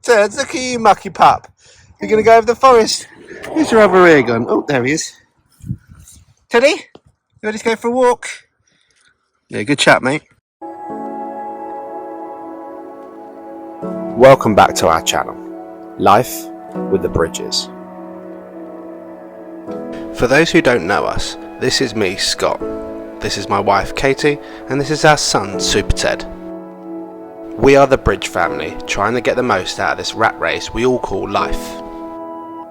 Look at you, mucky pup. You're going to go over the forest. Where's your other ear gone? Oh, there he is. Teddy, you ready to go for a walk? Yeah, good chat, mate. Welcome back to our channel, Life with the Bridges. For those who don't know us, this is me, Scott. This is my wife, Katie, and this is our son, Super Ted. We are the Bridge family, trying to get the most out of this rat race we all call life.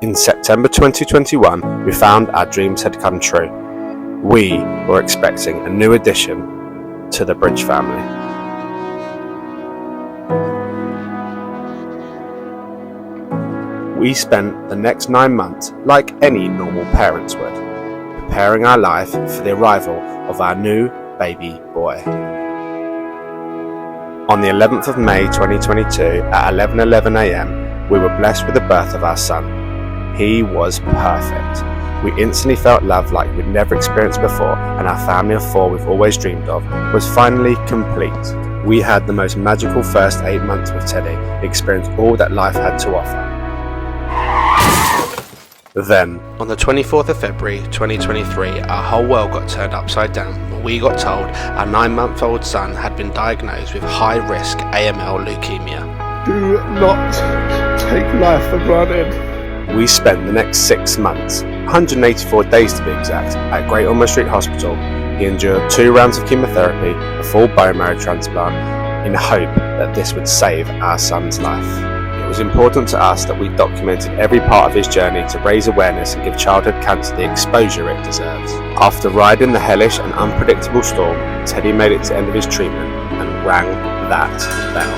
In September 2021, we found our dreams had come true. We were expecting a new addition to the Bridge family. We spent the next 9 months like any normal parents would, preparing our life for the arrival of our new baby boy. On the 11th of May 2022 at 11:11 a.m, we were blessed with the birth of our son. He was perfect. We instantly felt love like we'd never experienced before, and our family of 4 we've always dreamed of was finally complete. We had the most magical first 8 months with Teddy, experienced all that life had to offer. Then, on the 24th of February 2023, our whole world got turned upside down when we got told our 9-month-old son had been diagnosed with high-risk AML Leukaemia. Do not take life for granted. We spent the next 6 months, 184 days to be exact, at Great Ormond Street Hospital. He endured 2 rounds of chemotherapy, a full bone marrow transplant, in hope that this would save our son's life. It was important to us that we documented every part of his journey to raise awareness and give childhood cancer the exposure it deserves. After riding the hellish and unpredictable storm, Teddy made it to the end of his treatment and rang that bell.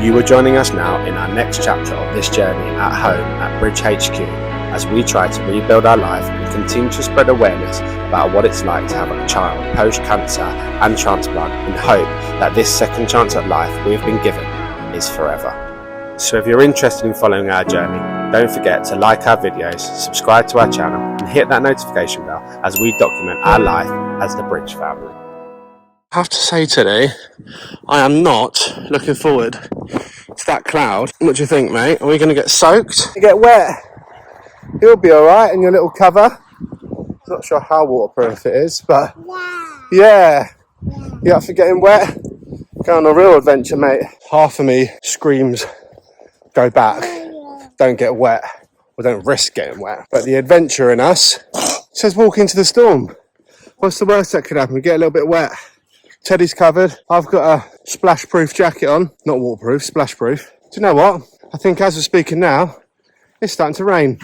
You are joining us now in our next chapter of this journey at home at Bridge HQ as we try to rebuild our life and continue to spread awareness about what it's like to have a child post-cancer and transplant in hope that this second chance at life we've been given is forever. So if you're interested in following our journey, don't forget to like our videos, subscribe to our channel and hit that notification bell as we document our life as the Bridge family. I have to say today, I am not looking forward to that cloud. What do you think, mate? Are we going to get soaked? You get wet? You'll be alright in your little cover. Not sure how waterproof it is, but yeah. You up for getting wet? Go on a real adventure, mate. Half of me screams, go back, don't get wet, or don't risk getting wet. But the adventure in us says walk into the storm. What's the worst that could happen? We get a little bit wet. Teddy's covered. I've got a splash-proof jacket on. Not waterproof, splash-proof. Do you know what? I think as we're speaking now, it's starting to rain.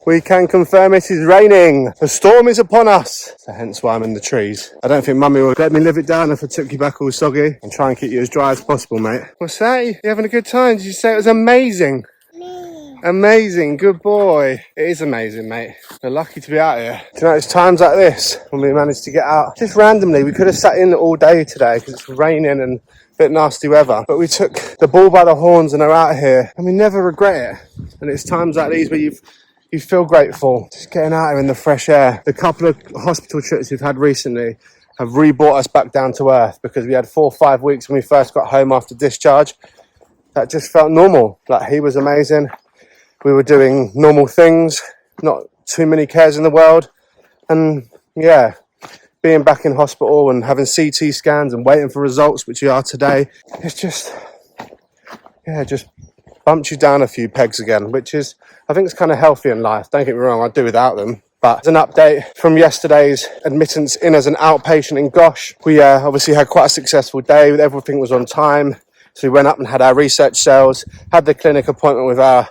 We can confirm it is raining. The storm is upon us. So hence why I'm in the trees. I don't think Mummy would let me live it down if I took you back all soggy and try and keep you as dry as possible, mate. What's that? You having a good time? Did you say it was amazing? Amazing, good boy. It is amazing, mate. We're lucky to be out here. Do you know, it's times like this when we managed to get out. Just randomly, we could have sat in all day today because it's raining and a bit nasty weather. But we took the bull by the horns and are out here and we never regret it. And it's times like these where you feel grateful. Just getting out here in the fresh air. The couple of hospital trips we've had recently have re-brought us back down to earth because we had 4 or 5 weeks when we first got home after discharge. That just felt normal. Like, he was amazing. We were doing normal things, not too many cares in the world. And yeah, being back in hospital and having CT scans and waiting for results, which we are today, it's just bumps you down a few pegs again, which is, I think it's kind of healthy in life. Don't get me wrong, I'd do without them. But as an update from yesterday's admittance in as an outpatient in Gosh, we obviously had quite a successful day. Everything was on time. So we went up and had our research cells, had the clinic appointment with our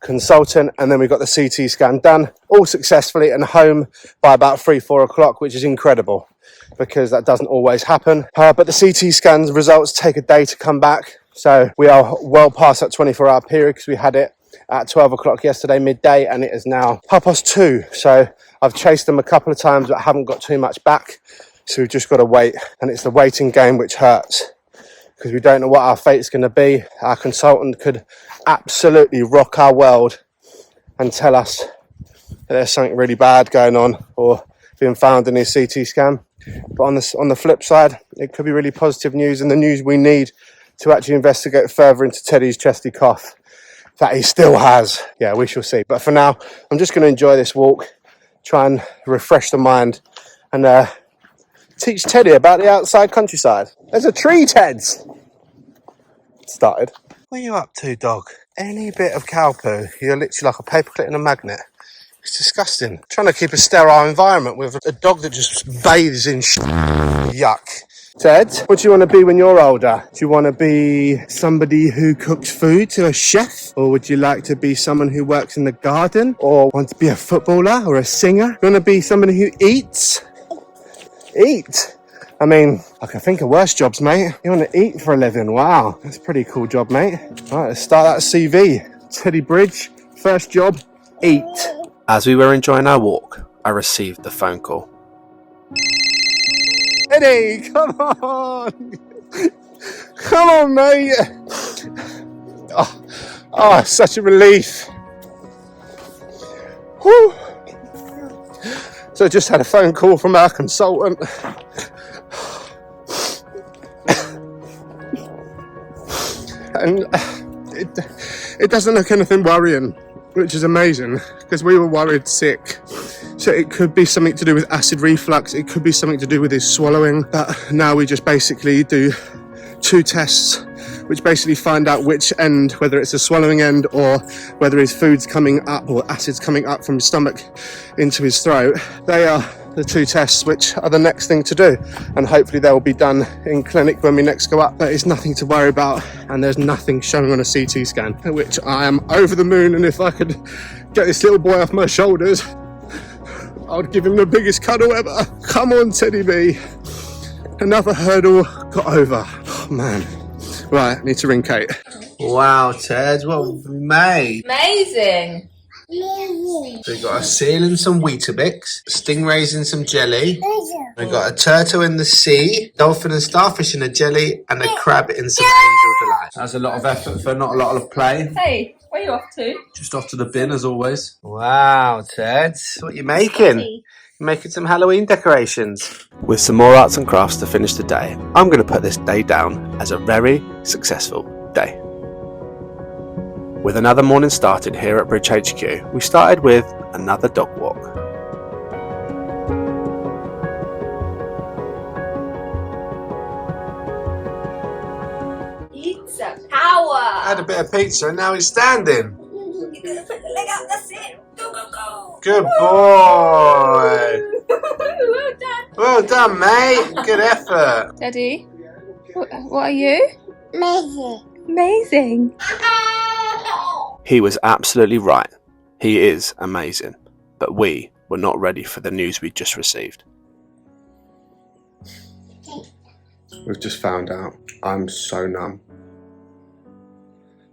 consultant, and then we got the CT scan done, all successfully, and home by about 3-4 o'clock, which is incredible because that doesn't always happen. But the CT scans results take a day to come back. So we are well past that 24-hour period because we had it at 12 o'clock yesterday, midday, and it is now 2:30. So I've chased them a couple of times, but haven't got too much back. So we've just got to wait, and it's the waiting game which hurts because we don't know what our fate's going to be. Our consultant could absolutely rock our world and tell us that there's something really bad going on or being found in his CT scan. But on the flip side, it could be really positive news, and the news we need to actually investigate further into Teddy's chesty cough that he still has. Yeah, we shall see. But for now, I'm just going to enjoy this walk, try and refresh the mind, and teach Teddy about the outside countryside. There's a tree, Teds! Started. What are you up to, dog? Any bit of cow poo, you're literally like a paperclip and a magnet. It's disgusting. Trying to keep a sterile environment with a dog that just bathes in yuck. Ted, what do you want to be when you're older? Do you want to be somebody who cooks food, to a chef? Or would you like to be someone who works in the garden? Or want to be a footballer or a singer? You want to be somebody who eats? Eat? I mean, I can think of worse jobs, mate. You want to eat for a living? Wow, that's a pretty cool job, mate. All right, let's start that CV. Teddy Bridge, first job, eat. As we were enjoying our walk, I received the phone call. Eddie, come on! Come on, mate! Oh, it's such a relief. Whew. So I just had a phone call from our consultant. And it doesn't look anything worrying, which is amazing, because we were worried sick. So it could be something to do with acid reflux, it could be something to do with his swallowing, but now we just basically do 2 tests which basically find out which end, whether it's a swallowing end or whether his food's coming up or acid's coming up from his stomach into his throat. They are the 2 tests which are the next thing to do, and hopefully they will be done in clinic when we next go up. But it's nothing to worry about, and there's nothing showing on a CT scan, which I am over the moon. And if I could get this little boy off my shoulders, I would give him the biggest cuddle ever. Come on, Teddy B. Another hurdle got over. Oh, man. Right, I need to ring Kate. Wow, Ted, what have we made? Amazing. So we've got a seal and some Weetabix, stingrays and some jelly. We've got a turtle in the sea, dolphin and starfish in a jelly, and a crab in some angel delight. That's a lot of effort for not a lot of play. Hey, where are you off to? Just off to the bin as always. Wow, Ted, what are you making? You're making some Halloween decorations. With some more arts and crafts to finish the day, I'm going to put this day down as a very successful day. With another morning started here at Bridge HQ, we started with another dog walk. Pizza power. Had a bit of pizza and now he's standing. You're gonna put the leg out, that's it. Go, go, go. Good boy. Well done. Well done, mate. Good effort. Daddy, what are you? Amazing. He was absolutely right. He is amazing. But we were not ready for the news we'd just received. We've just found out. I'm so numb.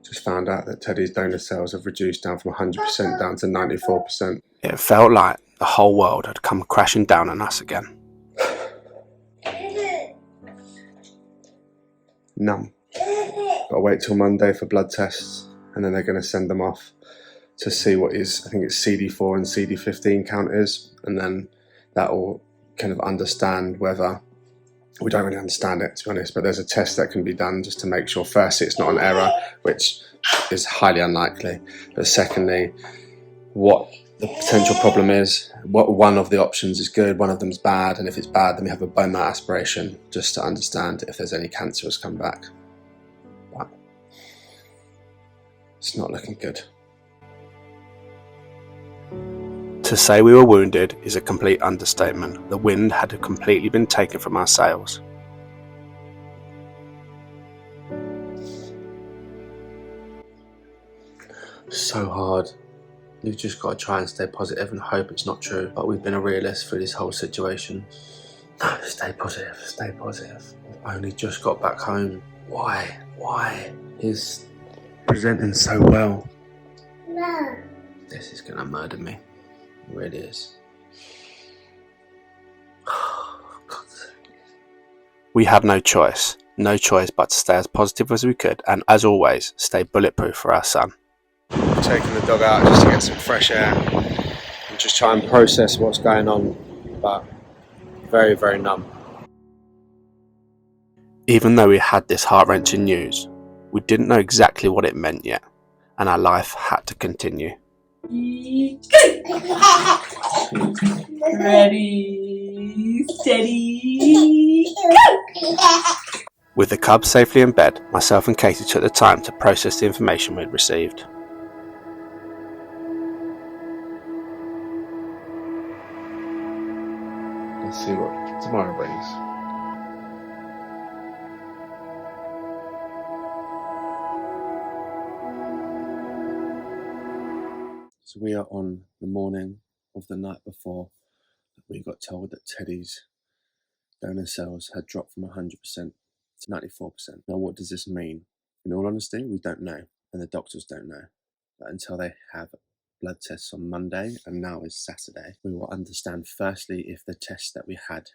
Just found out that Teddy's donor cells have reduced down from 100% down to 94%. It felt like the whole world had come crashing down on us again. Numb. Gotta wait till Monday for blood tests, and then they're going to send them off to see what his, I think it's CD4 and CD15 count is, and then that will kind of understand whether, we don't really understand it to be honest, but there's a test that can be done just to make sure firstly it's not an error, which is highly unlikely, but secondly what the potential problem is, what one of the options is good, one of them's bad, and if it's bad then we have a bone marrow aspiration just to understand if there's any cancer has come back. But it's not looking good. To say we were wounded is a complete understatement. The wind had completely been taken from our sails. So hard. You've just got to try and stay positive and hope it's not true. But we've been a realist through this whole situation. No, stay positive, stay positive. We've only just got back home. Why? Why? He's presenting so well. No. This is gonna murder me. It really is. We had no choice but to stay as positive as we could, and as always, stay bulletproof for our son. We're taking the dog out just to get some fresh air and just try and process what's going on, but very, very numb. Even though we had this heart-wrenching news, we didn't know exactly what it meant yet, and our life had to continue. Ready, steady, go! With the cub safely in bed, myself and Katie took the time to process the information we'd received. Let's see what tomorrow brings. So we are on the morning of the night before we got told that Teddy's donor cells had dropped from 100% to 94%. Now, what does this mean? In all honesty, we don't know, and the doctors don't know. But until they have blood tests on Monday, and now is Saturday, we will understand firstly if the test that we had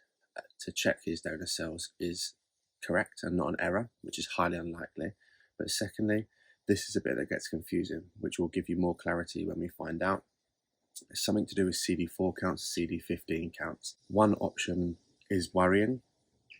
to check his donor cells is correct and not an error, which is highly unlikely. But secondly, this is a bit that gets confusing, which will give you more clarity when we find out. It's something to do with CD4 counts, CD15 counts. One option is worrying,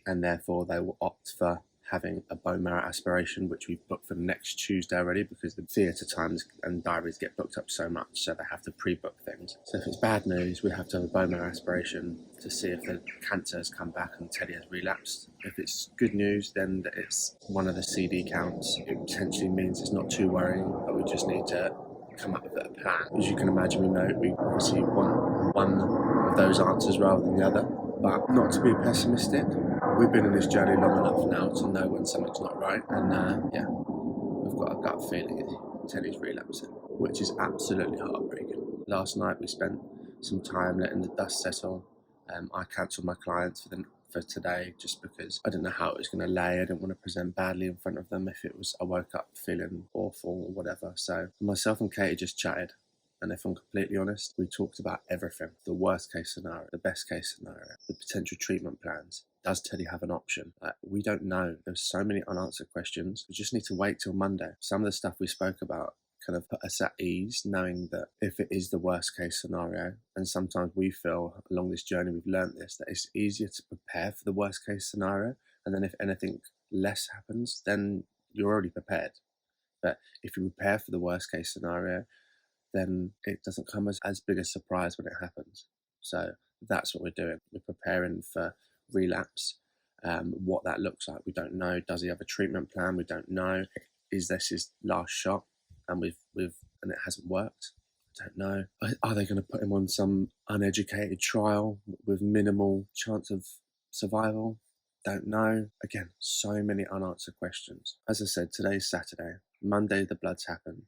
and therefore they will opt for having a bone marrow aspiration, which we've booked for next Tuesday already because the theatre times and diaries get booked up so much, so they have to pre-book things. So if it's bad news, we have to have a bone marrow aspiration to see if the cancer has come back and Teddy has relapsed. If it's good news, then it's one of the CD counts. It potentially means it's not too worrying, but we just need to come up with a plan. As you can imagine, we obviously want one of those answers rather than the other, but not to be pessimistic. We've been in this journey long enough now to know when something's not right, and we've got a gut feeling Teddy's relapsing, which is absolutely heartbreaking. Last night we spent some time letting the dust settle. I cancelled my clients for today just because I didn't know how it was going to lay. I didn't want to present badly in front of them if I woke up feeling awful or whatever. So myself and Katie just chatted. And if I'm completely honest, we talked about everything. The worst case scenario, the best case scenario, the potential treatment plans. Does Teddy have an option? We don't know. There's so many unanswered questions. We just need to wait till Monday. Some of the stuff we spoke about kind of put us at ease, knowing that if it is the worst case scenario, and sometimes we feel along this journey we've learned this, that it's easier to prepare for the worst case scenario. And then if anything less happens, then you're already prepared. But if you prepare for the worst case scenario, then it doesn't come as big a surprise when it happens. So that's what we're doing. We're preparing for relapse. What that looks like, we don't know. Does he have a treatment plan? We don't know. Is this his last shot? And and it hasn't worked. I don't know. Are they going to put him on some uneducated trial with minimal chance of survival? Don't know. Again, so many unanswered questions. As I said, today's Saturday. Monday, the bloods happen.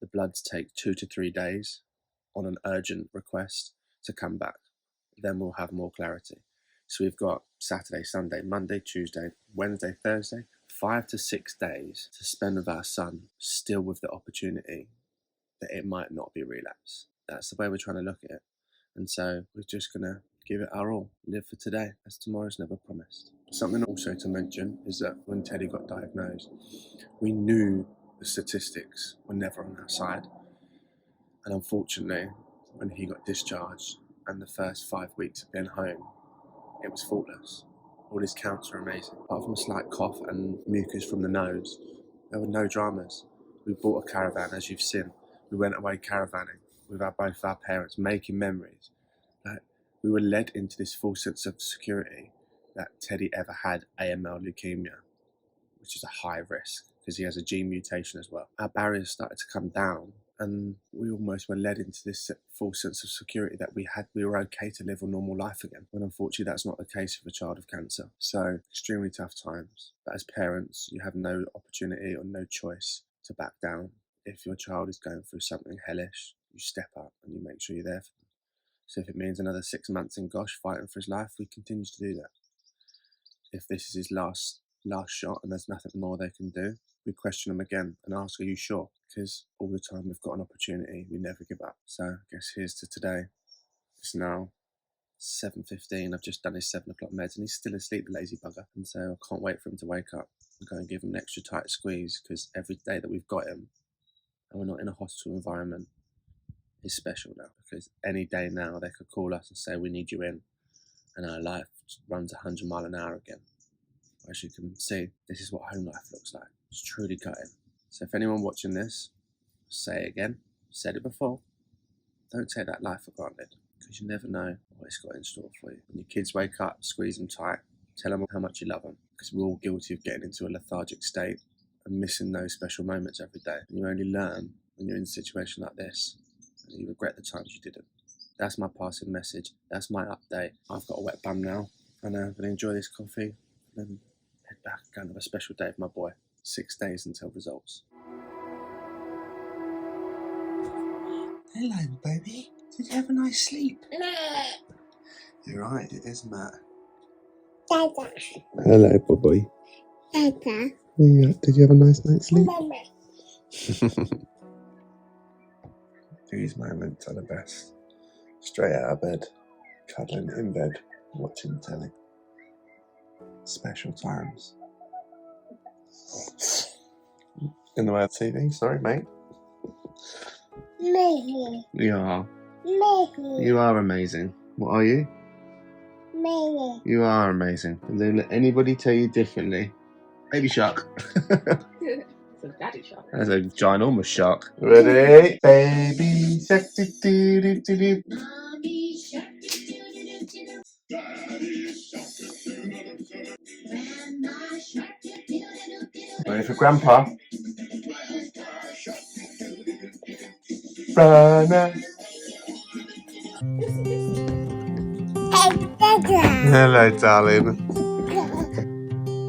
The bloods take 2 to 3 days on an urgent request to come back. Then we'll have more clarity. So we've got Saturday, Sunday, Monday, Tuesday, Wednesday, Thursday, 5 to 6 days to spend with our son, still with the opportunity that it might not be relapse. That's the way we're trying to look at it. And so we're just going to give it our all, live for today, as tomorrow's never promised. Something also to mention is that when Teddy got diagnosed, we knew the statistics were never on our side. And unfortunately, when he got discharged and the first 5 weeks of being home, it was faultless. All his counts were amazing. Apart from a slight cough and mucus from the nose, there were no dramas. We bought a caravan, as you've seen. We went away caravanning with both our parents, making memories. We were led into this false sense of security that Teddy ever had AML Leukaemia, which is a high risk because he has a gene mutation as well. Our barriers started to come down, and we almost were led into this false sense of security that we were okay to live a normal life again, when unfortunately that's not the case with a child of cancer. So extremely tough times. But as parents, you have no opportunity or no choice to back down. If your child is going through something hellish, you step up and you make sure you're there for them. So if it means another 6 months in Gosh fighting for his life, we continue to do that. If this is his last shot and there's nothing more they can do, we question them again and ask, are you sure? Because all the time we've got an opportunity, we never give up. So I guess here's to today. It's now 7:15. I've just done his 7 o'clock meds and he's still asleep, the lazy bugger. And so I can't wait for him to wake up and go and give him an extra tight squeeze, because every day that we've got him and we're not in a hospital environment is special now, because any day now they could call us and say, we need you in. and our life runs 100 mile an hour again. As you can see, this is what home life looks like. It's truly gutting. So if anyone watching this, say it again, said it before, don't take that life for granted, because you never know what it's got in store for you. When your kids wake up, squeeze them tight, tell them how much you love them, because we're all guilty of getting into a lethargic state and missing those special moments every day. And you only learn when you're in a situation like this, and you regret the times you didn't. That's my passing message. That's my update. I've got a wet bum now, and I'm going to enjoy this coffee and then head back and have a special day with my boy. 6 days until results. Hello, baby. Did you have a nice sleep? You're right, it is Matt. Dada. Hello, boy. Dada. Yeah, did you have a nice night's sleep? Mama. These moments are the best. Straight out of bed, cuddling in bed, watching telly. Special times. In the way of TV, sorry, mate. Maybe. You are. Maybe. You are amazing. What are you? Maybe. You are amazing. And don't let anybody tell you differently. Baby shark. It's a daddy shark. That's a ginormous shark. Ready? Baby shark. Do. Mommy shark. Grandma shark. Ready for Grandpa? Rana. Hello, darling.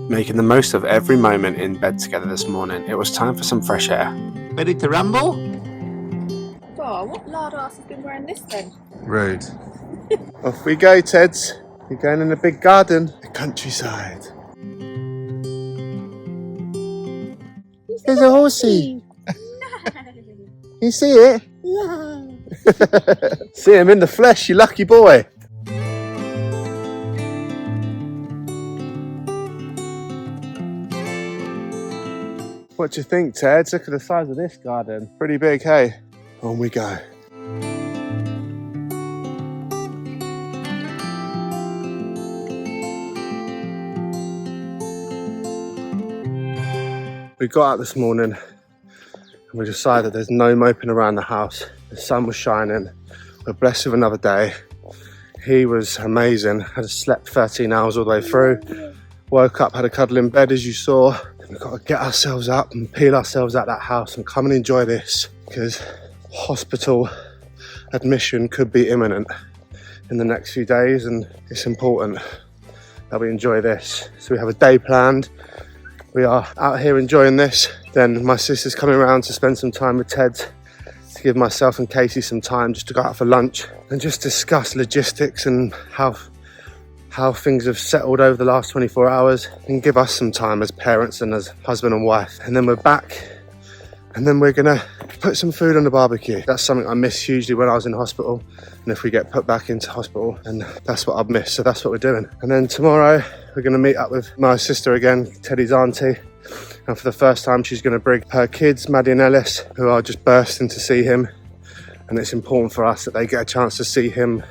Making the most of every moment in bed together this morning, it was time for some fresh air. Ready to rumble? Oh, what lard ass has been wearing this then? Rude. Off we go, Teds. You're going in the big garden, the countryside. There's a horsey. You see it? No. See him in the flesh, you lucky boy. What do you think, Ted? Look at the size of this garden. Pretty big, hey? On we go. We got out this morning and we decided there's no moping around the house. The sun was shining. We're blessed with another day. He was amazing. Had slept 13 hours all the way through. Woke up, had a cuddle in bed as you saw. We've got to get ourselves up and peel ourselves out that house and come and enjoy this, because hospital admission could be imminent in the next few days, and it's important that we enjoy this. So we have a day planned. We are out here enjoying this. Then my sister's coming around to spend some time with Ted, to give myself and Casey some time just to go out for lunch and just discuss logistics and how things have settled over the last 24 hours, and give us some time as parents and as husband and wife. And then we're back, and then we're gonna put some food on the barbecue. That's something I miss hugely when I was in hospital, and if we get put back into hospital, and that's what I've missed, so that's what we're doing. And then tomorrow we're gonna meet up with my sister again, Teddy's auntie, and for the first time she's gonna bring her kids, Maddie and Ellis, who are just bursting to see him, and it's important for us that they get a chance to see him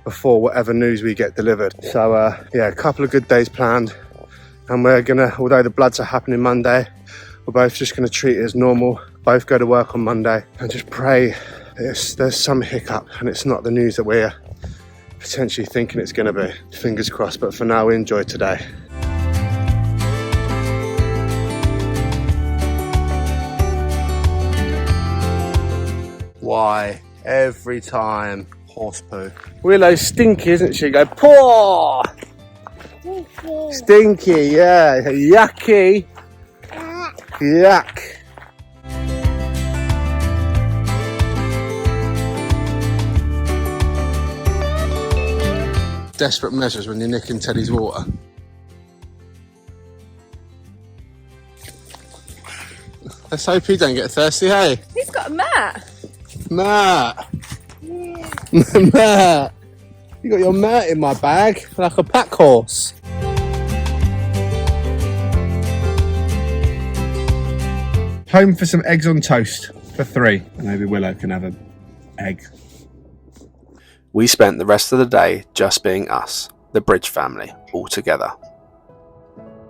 before whatever news we get delivered. So yeah, a couple of good days planned, and we're gonna, although the bloods are happening Monday, we're both just gonna treat it as normal, both go to work on Monday, and just pray there's some hiccup and it's not the news that we're potentially thinking it's gonna be. Fingers crossed, but for now we enjoy today. Why? Every time. Horse poo. Willow's stinky, isn't she? Go, poor! Stinky, yeah. Yucky. Yuck. Desperate measures when you're nicking Teddy's water. Let's hope he don't get thirsty, hey? He's got a mat. Matt! Matt! You got your mat in my bag, like a pack horse. Home for some eggs on toast for 3. And maybe Willow can have an egg. We spent the rest of the day just being us, the Bridge family, all together.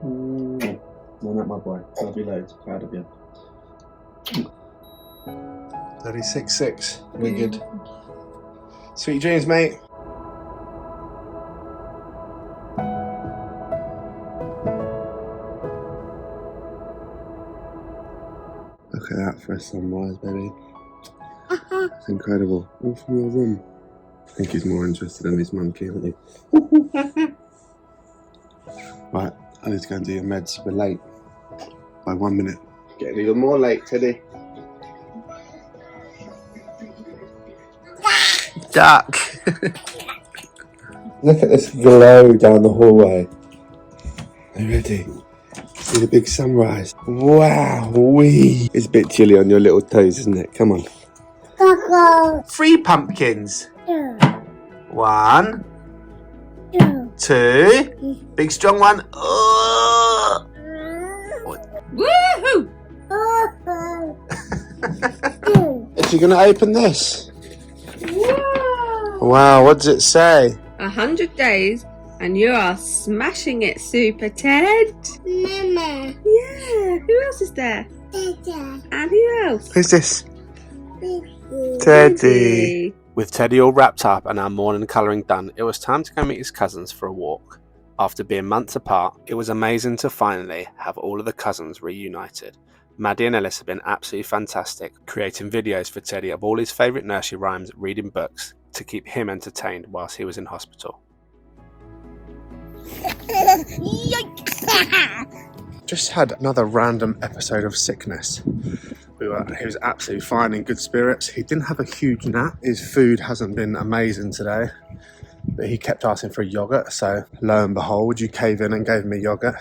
No, not my boy. Love you loads. Proud of you. 36.6. Very good. Sweet dreams, mate. Look at that for a sunrise, baby. It's incredible. All from your room. I think he's more interested in his monkey, isn't he? Right, I need to go and do your meds. We're late by 1 minute. Getting even more late, Teddy. Duck! Look at this glow down the hallway. Are you ready? See the big sunrise. Wow, wee! It's a bit chilly on your little toes, isn't it? Come on. 3 pumpkins. 1, 2. Big strong one. Oh. Woohoo! Is she going to open this? Whoa! Wow, what does it say? 100 days and you are smashing it, Super Ted. Mama. Yeah, who else is there? Dada. And who else? Who's this? Teddy. With Teddy all wrapped up and our morning colouring done, it was time to go meet his cousins for a walk. After being months apart, it was amazing to finally have all of the cousins reunited. Maddie and Ellis have been absolutely fantastic, creating videos for Teddy of all his favourite nursery rhymes, reading books to keep him entertained whilst he was in hospital. Just had another random episode of sickness. He was absolutely fine, in good spirits. He didn't have a huge nap. His food hasn't been amazing today, but he kept asking for a yogurt, so lo and behold, you cave in and gave him a yogurt.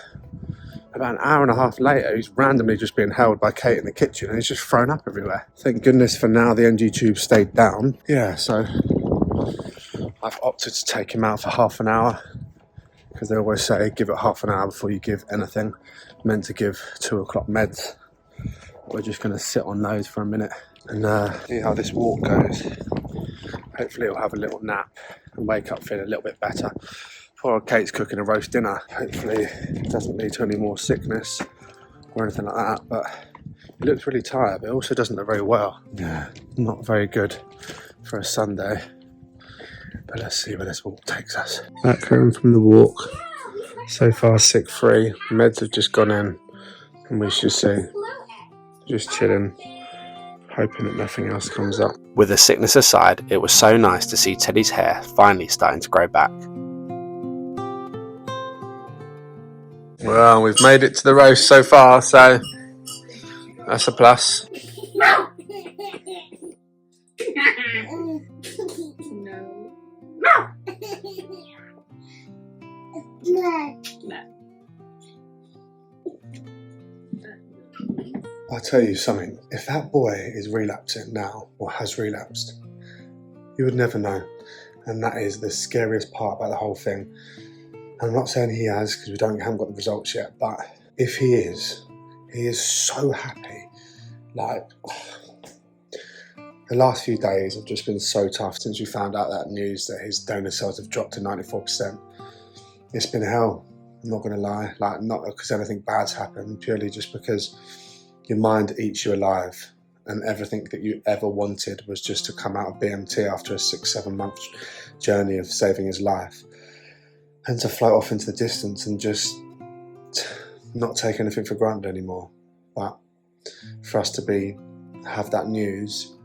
About an hour and a half later, he's randomly just being held by Kate in the kitchen and he's just thrown up everywhere. Thank goodness for now the NG tube stayed down. Yeah, so I've opted to take him out for half an hour, because they always say give it half an hour before you give anything. Meant to give 2 o'clock meds. We're just going to sit on those for a minute and see how this walk goes. Hopefully he'll have a little nap and wake up feeling a little bit better. Poor old Kate's cooking a roast dinner. Hopefully it doesn't lead to any more sickness or anything like that, but he looks really tired, but it also doesn't look very well. Yeah, not very good for a Sunday. But let's see where this walk takes us. Back home from the walk. So far sick free. Meds have just gone in and we should see. Just chilling, hoping that nothing else comes up. With the sickness aside, it was so nice to see Teddy's hair finally starting to grow back. Well, we've made it to the roast so far, so that's a plus. No. I'll tell you something, if that boy is relapsing now, or has relapsed, you would never know. And that is the scariest part about the whole thing. I'm not saying he has, because we haven't got the results yet, but if he is so happy. Like, the last few days have just been so tough since we found out that news that his donor cells have dropped to 94%. It's been hell, I'm not going to lie. Like, not because anything bad's happened, purely just because your mind eats you alive, and everything that you ever wanted was just to come out of BMT after a 6-7 month journey of saving his life, and to float off into the distance and just not take anything for granted anymore. But for us to have that news,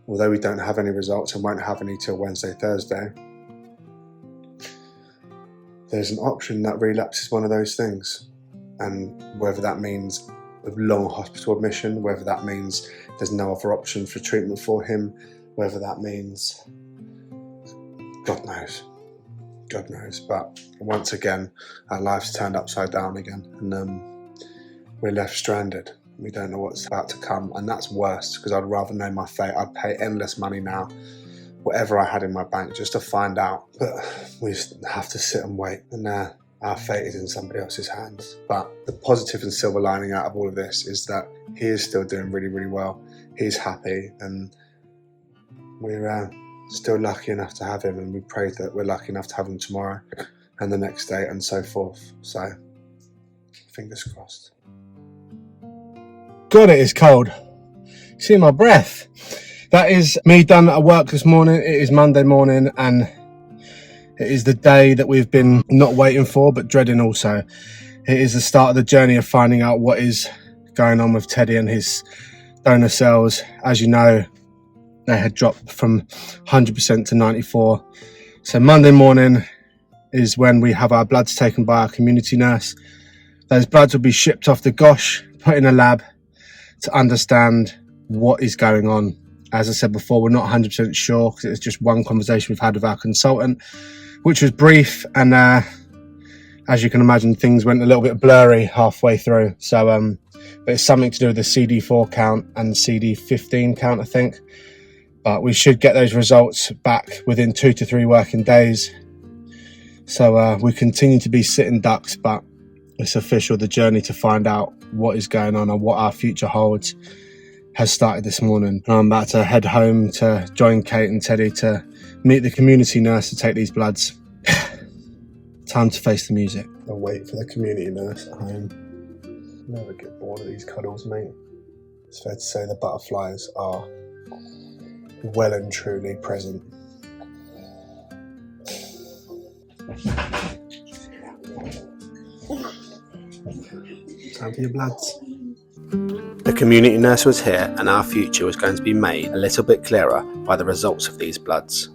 although we don't have any results and won't have any till Wednesday, Thursday, there's an option that relapse is one of those things. And whether that means a long hospital admission, whether that means there's no other option for treatment for him, whether that means, God knows. God knows. But once again, our life's turned upside down again, and we're left stranded. We don't know what's about to come, and that's worse, because I'd rather know my fate. I'd pay endless money now, whatever I had in my bank, just to find out. But we just have to sit and wait, and our fate is in somebody else's hands. But the positive and silver lining out of all of this is that he is still doing really, really well. He's happy, and we're still lucky enough to have him, and we pray that we're lucky enough to have him tomorrow and the next day and so forth. So fingers crossed. God, it is cold. See my breath. That is me done at work this morning. It is Monday morning, and it is the day that we've been not waiting for but dreading also. It is the start of the journey of finding out what is going on with Teddy and his donor cells. As you know, they had dropped from 100% to 94. So Monday morning is when we have our bloods taken by our community nurse. Those bloods will be shipped off to Gosh, put in a lab to understand what is going on. As I said before, we're not 100% sure because it's just one conversation we've had with our consultant, which was brief, and as you can imagine, things went a little bit blurry halfway through. So but it's something to do with the CD4 count and the CD15 count, I think. But we should get those results back within 2 to 3 working days. So we continue to be sitting ducks, but it's official. The journey to find out what is going on and what our future holds has started this morning. I'm about to head home to join Kate and Teddy to meet the community nurse to take these bloods. Time to face the music. I'll wait for the community nurse at home. Never get bored of these cuddles, mate. It's fair to say the butterflies are well and truly present. Time for your bloods. The community nurse was here, and our future was going to be made a little bit clearer by the results of these bloods.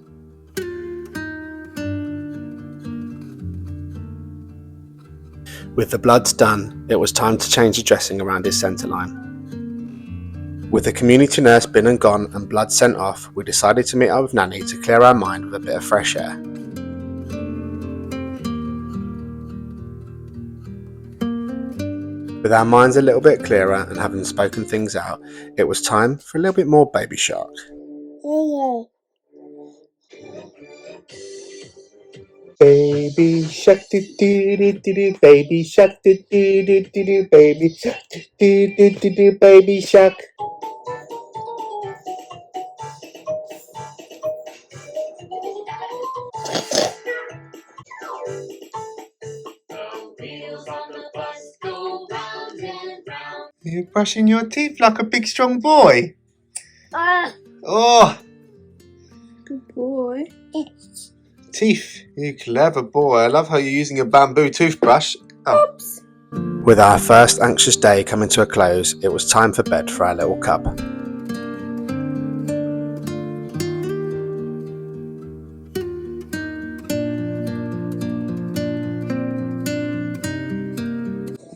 With the bloods done, it was time to change the dressing around his centre line. With the community nurse been and gone and blood sent off, we decided to meet up with Nanny to clear our mind with a bit of fresh air. With our minds a little bit clearer and having spoken things out, it was time for a little bit more Baby Shark. Baby shark, do do do do do, baby shark, do do do do do, baby shark, do do do do, baby shark. You're brushing your teeth like a big strong boy. Oh, Good boy. teeth. You clever boy. I love how you're using a bamboo toothbrush. Oh. With our first anxious day coming to a close, it was time for bed for our little cub.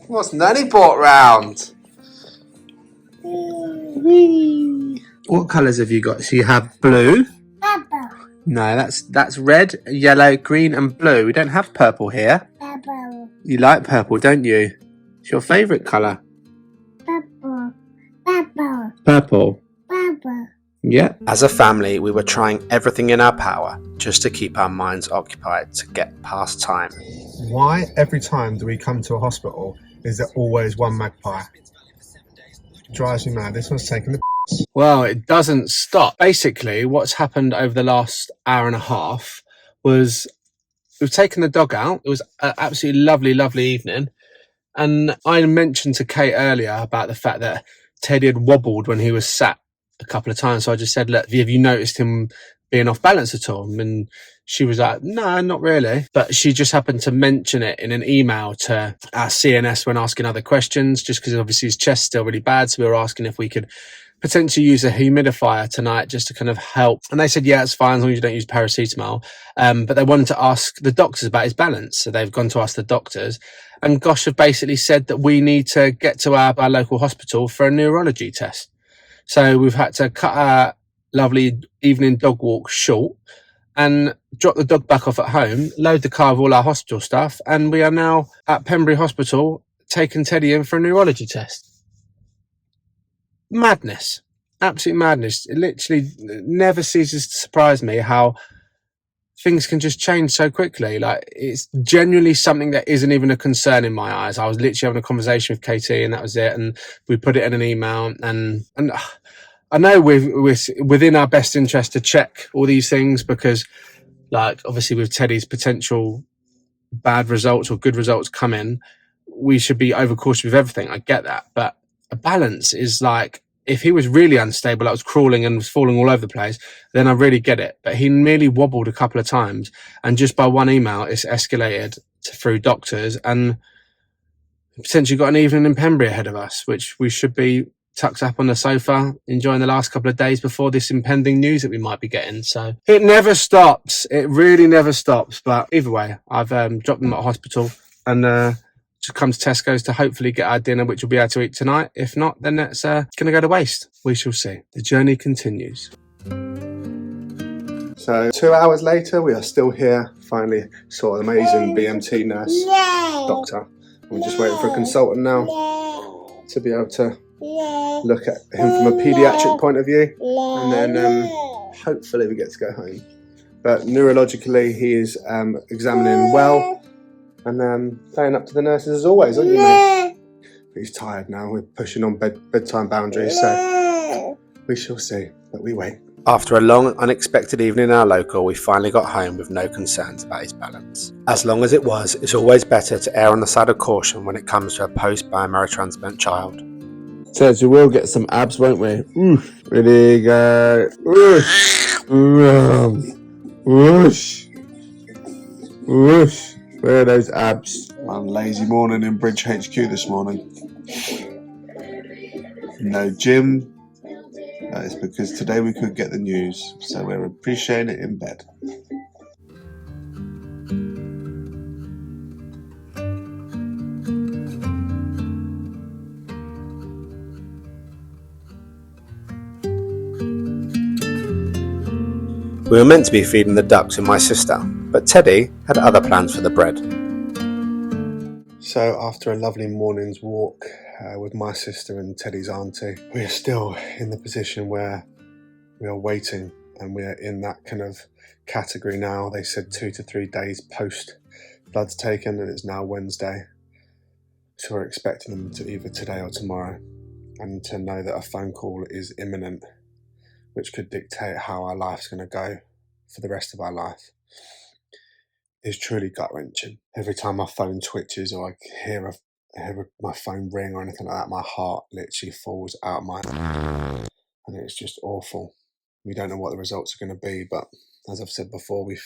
What's Nanny brought round? What colours have you got? So you have blue. Purple. No, that's red, yellow, green and blue. We don't have purple here. Purple. You like purple, don't you? It's your favourite colour. Purple. Purple. Purple. Purple. Yeah. As a family, we were trying everything in our power just to keep our minds occupied to get past time. Why every time do we come to a hospital is there always one magpie? Drives me mad. This one's taking the Well, it doesn't stop. Basically, what's happened over the last hour and a half was we've taken the dog out. It was an absolutely lovely evening. And I mentioned to Kate earlier about the fact that Teddy had wobbled when he was sat a couple of times. So I just said, look, have you noticed him being off balance at all? And she was like, no, not really. But she just happened to mention it in an email to our CNS when asking other questions, just because obviously his chest's still really bad. So we were asking if we could potentially use a humidifier tonight just to kind of help. And they said, yeah, it's fine as long as you don't use paracetamol. But they wanted to ask the doctors about his balance. So they've gone to ask the doctors. And Gosh have basically said that we need to get to our local hospital for a neurology test. So we've had to cut our lovely evening dog walk short and drop the dog back off at home, load the car with all our hospital stuff, and we are now at Pembury Hospital taking Teddy in for a neurology test. Madness. Absolute madness. It literally never ceases to surprise me how things can just change so quickly. Like, it's genuinely something that isn't even a concern in my eyes. I was literally having a conversation with KT and that was it. And we put it in an email and I know we're within our best interest to check all these things because, like, obviously with Teddy's potential bad results or good results coming, we should be overcautious with everything. I get that. But a balance is like, if he was really unstable, I was crawling and was falling all over the place, then I really get it. But he merely wobbled a couple of times, and just by one email, it's escalated through doctors, and potentially got an evening in Pembury ahead of us, which we should be tucked up on the sofa, enjoying the last couple of days before this impending news that we might be getting. So it never stops. It really never stops. But either way, I've dropped them at hospital and just come to Tesco's to hopefully get our dinner, which we'll be able to eat tonight. If not, then it's going to go to waste. We shall see. The journey continues. So 2 hours later, we are still here. Finally saw an amazing BMT nurse, doctor. We're just waiting for a consultant now to be able to look at him from a paediatric point of view, and then hopefully we get to go home. But neurologically, he is examining well and playing up to the nurses as always, aren't you, mate? But he's tired now. We're pushing on bedtime boundaries, so we shall see. But we wait. After a long, unexpected evening in our local, we finally got home with no concerns about his balance. As long as it was, it's always better to err on the side of caution when it comes to a post-bone marrow transplant child. So we will get some abs, won't we? Ready, go. Whoosh. Whoosh. Where are those abs? One lazy morning in Bridge HQ this morning. No gym. That is because today we could get the news, so we're appreciating it in bed. We were meant to be feeding the ducks with my sister, but Teddy had other plans for the bread. So after a lovely morning's walk with my sister and Teddy's auntie, we are still in the position where we are waiting, and we are in that kind of category now. They said 2 to 3 days post blood's taken, and it's now Wednesday. So we're expecting them to either today or tomorrow, and to know that a phone call is imminent, which could dictate how our life's going to go for the rest of our life, is truly gut-wrenching. Every time my phone twitches or I hear my phone ring or anything like that, my heart literally falls out my mouth, and it's just awful. We don't know what the results are going to be, but as I've said before, we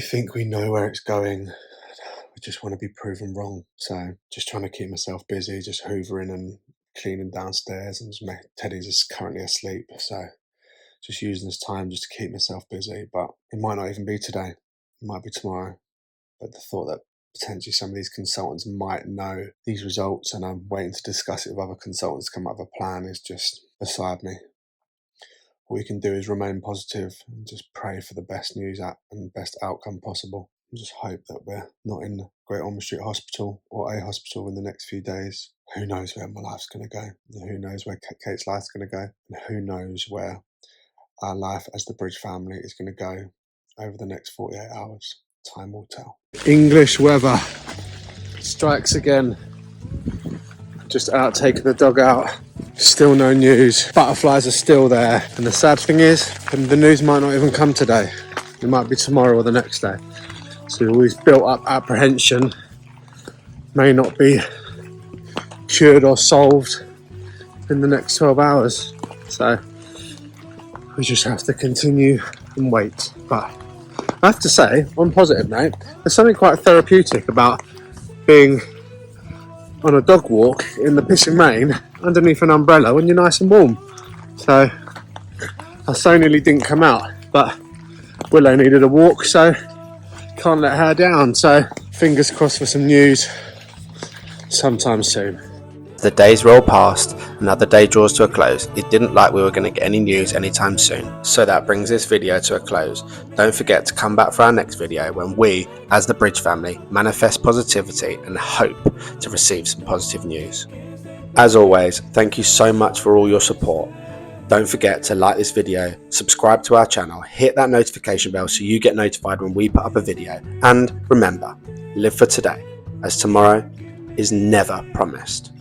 think we know where it's going. We just want to be proven wrong. So just trying to keep myself busy, just hoovering and cleaning downstairs, and Teddy's is currently asleep, so just using this time just to keep myself busy. But it might not even be today, it might be tomorrow. But the thought that potentially some of these consultants might know these results, and I'm waiting to discuss it with other consultants to come up with a plan, is just beside me. What we can do is remain positive and just pray for the best news and best outcome possible. And just hope that we're not in the Great Ormond Street Hospital or a hospital in the next few days. Who knows where my life's going to go? And who knows where Kate's life's going to go? And who knows where our life as the Bridge family is going to go over the next 48 hours? Time will tell. English weather strikes again. Just out taking the dog out. Still no news. Butterflies are still there. And the sad thing is, the news might not even come today. It might be tomorrow or the next day. So all this built up apprehension may not be cured or solved in the next 12 hours. So we just have to continue and wait. But I have to say, on a positive note, there's something quite therapeutic about being on a dog walk in the pissing rain underneath an umbrella when you're nice and warm. So I so nearly didn't come out, but Willow needed a walk, so can't let her down. So fingers crossed for some news sometime soon. The days roll past, another day draws to a close. It didn't like we were going to get any news anytime soon. So that brings this video to a close. Don't forget to come back for our next video when we, as the Bridge family, manifest positivity and hope to receive some positive news. As always, thank you so much for all your support. Don't forget to like this video, subscribe to our channel, hit that notification bell so you get notified when we put up a video. And remember, live for today, as tomorrow is never promised.